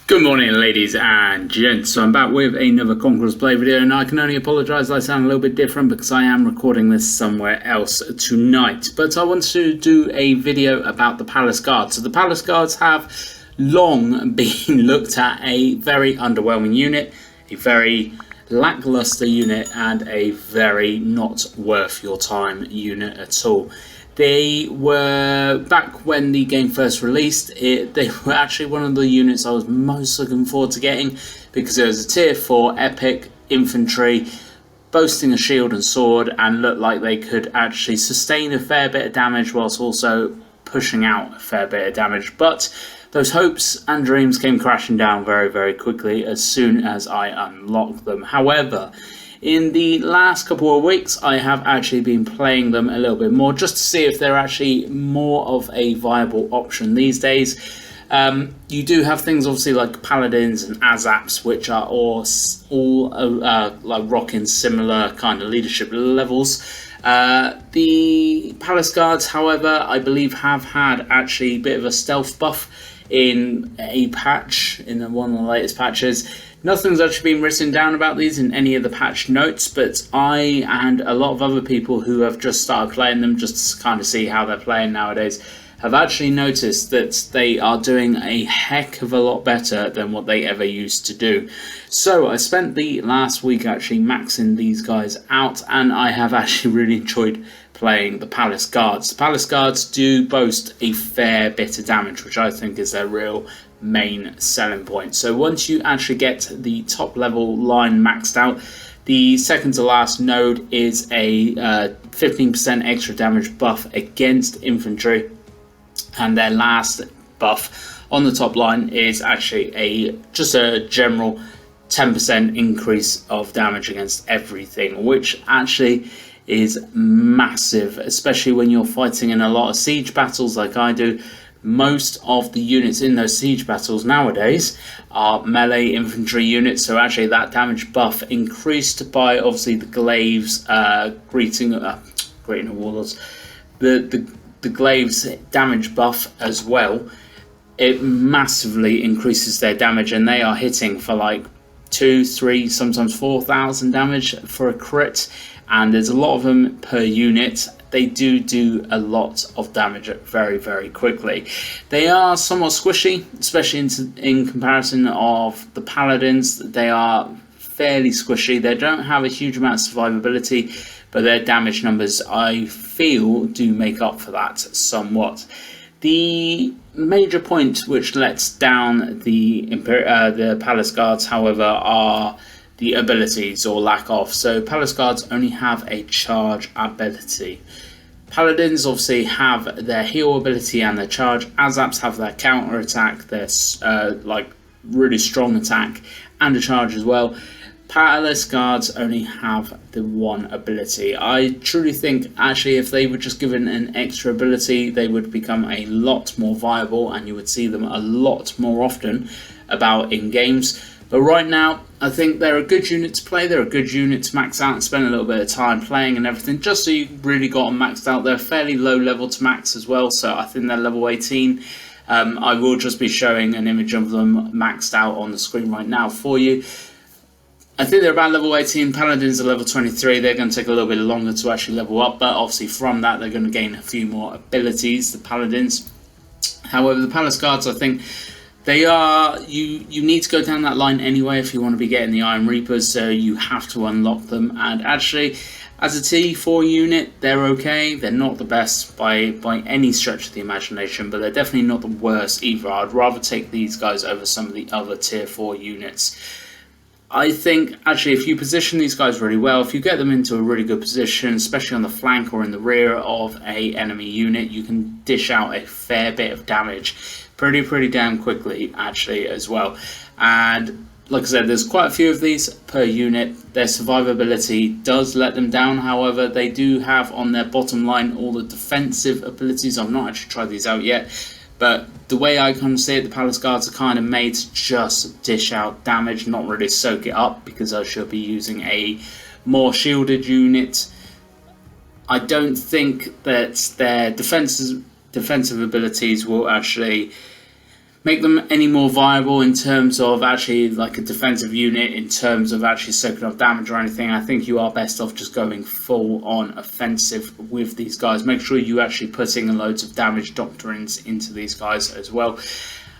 Good morning, ladies and gents. So I'm back with another Conquerors Blade video, and I can only apologise I sound a little bit different because I am recording this somewhere else tonight. But I want to do a video about the Palace Guards. So the Palace Guards have long been looked at a very underwhelming unit, a very lackluster unit, and a very not worth your time unit at all. They were, back when the game first released, they were actually one of the units I was most looking forward to getting, because it was a tier 4 epic infantry, boasting a shield and sword, and looked like they could actually sustain a fair bit of damage whilst also pushing out a fair bit of damage. But those hopes and dreams came crashing down very, very quickly as soon as I unlocked them. However, in the last couple of weeks, I have actually been playing them a little bit more, just to see if they're actually more of a viable option these days. You do have things obviously like Paladins and Azaps, which are all like rocking similar kind of leadership levels. The Palace Guards, however, I believe have had actually a bit of a stealth buff in a patch, in one of the latest patches. Nothing's actually been written down about these in any of the patch notes, but I and a lot of other people who have just started playing them just to kind of see how they're playing nowadays have actually noticed that they are doing a heck of a lot better than what they ever used to do. So I spent the last week actually maxing these guys out, and I have actually really enjoyed playing the Palace Guards. The Palace Guards do boast a fair bit of damage, which I think is their real main selling point. So once you actually get the top level line maxed out, the second to last node is a 15% extra damage buff against infantry, and their last buff on the top line is actually just a general 10% increase of damage against everything, which actually is massive, especially when you're fighting in a lot of siege battles like I do. Most of the units in those siege battles nowadays are melee infantry units, so actually that damage buff increased by obviously the glaives greeting the warlords, the glaives damage buff as well. It massively increases their damage, and they are hitting for like 2, 3, sometimes 4,000 damage for a crit, and there's a lot of them per unit. They do a lot of damage very, very quickly. They are somewhat squishy, especially in comparison of the Paladins. They are fairly squishy. They don't have a huge amount of survivability, but their damage numbers, I feel, do make up for that somewhat. The major point which lets down the Palace Guards, however, are the abilities or lack of. So Palace Guards only have a charge ability. Paladins obviously have their heal ability and their charge. Azaps have their counter attack, their like really strong attack, and a charge as well. Palace Guards only have the one ability. I truly think actually if they were just given an extra ability, they would become a lot more viable, and you would see them a lot more often about in games. But right now, I think they're a good unit to play. They're a good unit to max out and spend a little bit of time playing and everything, just so you really got them maxed out. They're fairly low level to max as well, so I think they're level 18. I will just be showing an image of them maxed out on the screen right now for you. I think they're about level 18. Paladins are level 23. They're going to take a little bit longer to actually level up, but obviously from that they're going to gain a few more abilities, the Paladins. However, the Palace Guards, I think they are, you need to go down that line anyway if you want to be getting the Iron Reapers, so you have to unlock them. And actually, as a T4 unit, they're okay. They're not the best by any stretch of the imagination, but they're definitely not the worst either. I'd rather take these guys over some of the other tier 4 units. I think actually if you position these guys really well, if you get them into a really good position, especially on the flank or in the rear of a enemy unit, you can dish out a fair bit of damage pretty damn quickly actually as well. And like I said, there's quite a few of these per unit. Their survivability does let them down. However, they do have on their bottom line all the defensive abilities. I've not actually tried these out yet, but the way I kind of see it, the Palace Guards are kind of made to just dish out damage, not really soak it up, because I should be using a more shielded unit. I don't think that their defensive abilities will actually make them any more viable in terms of actually like a defensive unit, in terms of actually soaking up damage or anything. I think you are best off just going full on offensive with these guys. Make sure you actually putting loads of damage doctrines into these guys as well.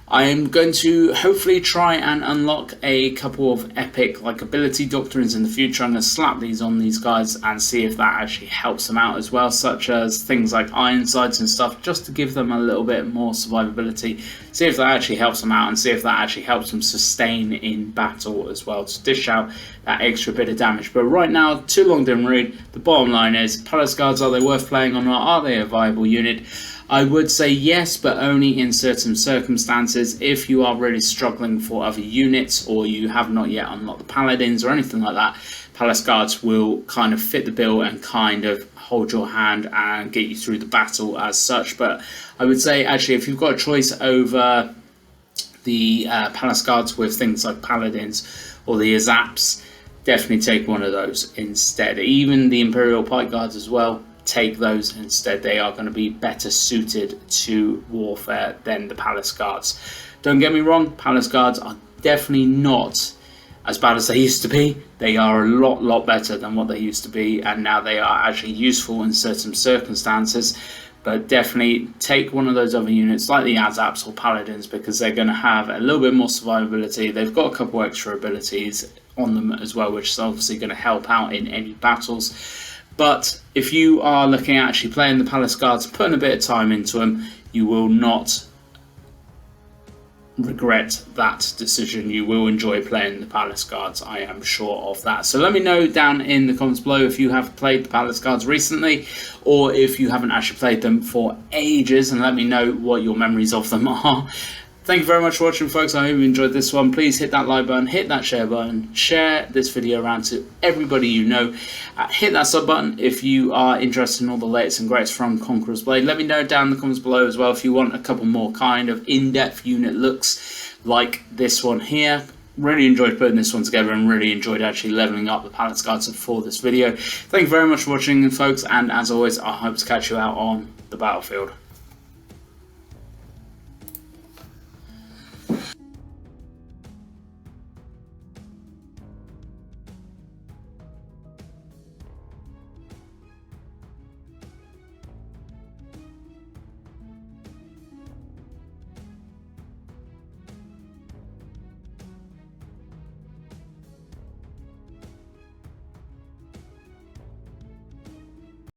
I am going to hopefully try and unlock a couple of epic like ability doctrines in the future. I'm going to slap these on these guys and see if that actually helps them out as well, such as things like Ironsides and stuff, just to give them a little bit more survivability. See if that actually helps them out and see if that actually helps them sustain in battle as well, to dish out that extra bit of damage. But right now, too long didn't read. The bottom line is, Palace Guards, are they worth playing or not? Are they a viable unit? I would say yes, but only in certain circumstances. If you are really struggling for other units, or you have not yet unlocked the Paladins or anything like that, Palace Guards will kind of fit the bill and kind of hold your hand and get you through the battle as such. But I would say actually, if you've got a choice over the Palace Guards with things like Paladins or the Azaps, definitely take one of those instead. Even the Imperial Pike Guards as well, take those instead. They are going to be better suited to warfare than the Palace Guards. Don't get me wrong, Palace Guards are definitely not as bad as they used to be. They are a lot better than what they used to be, and now they are actually useful in certain circumstances. But definitely take one of those other units like the Azaps or Paladins, because they're going to have a little bit more survivability. They've got a couple extra abilities on them as well, which is obviously going to help out in any battles. But if you are looking at actually playing the Palace Guards, putting a bit of time into them, you will not regret that decision. You will enjoy playing the Palace Guards, I am sure of that. So let me know down in the comments below if you have played the Palace Guards recently, or if you haven't actually played them for ages, and let me know what your memories of them are. Thank you very much for watching, folks. I hope you enjoyed this one. Please hit that like button, hit that share button, share this video around to everybody you know. Hit that sub button if you are interested in all the latest and greatest from Conquerors Blade. Let me know down in the comments below as well if you want a couple more kind of in-depth unit looks like this one here. Really enjoyed putting this one together and really enjoyed actually leveling up the Palace Guards for this video. Thank you very much for watching, folks, and as always, I hope to catch you out on the battlefield.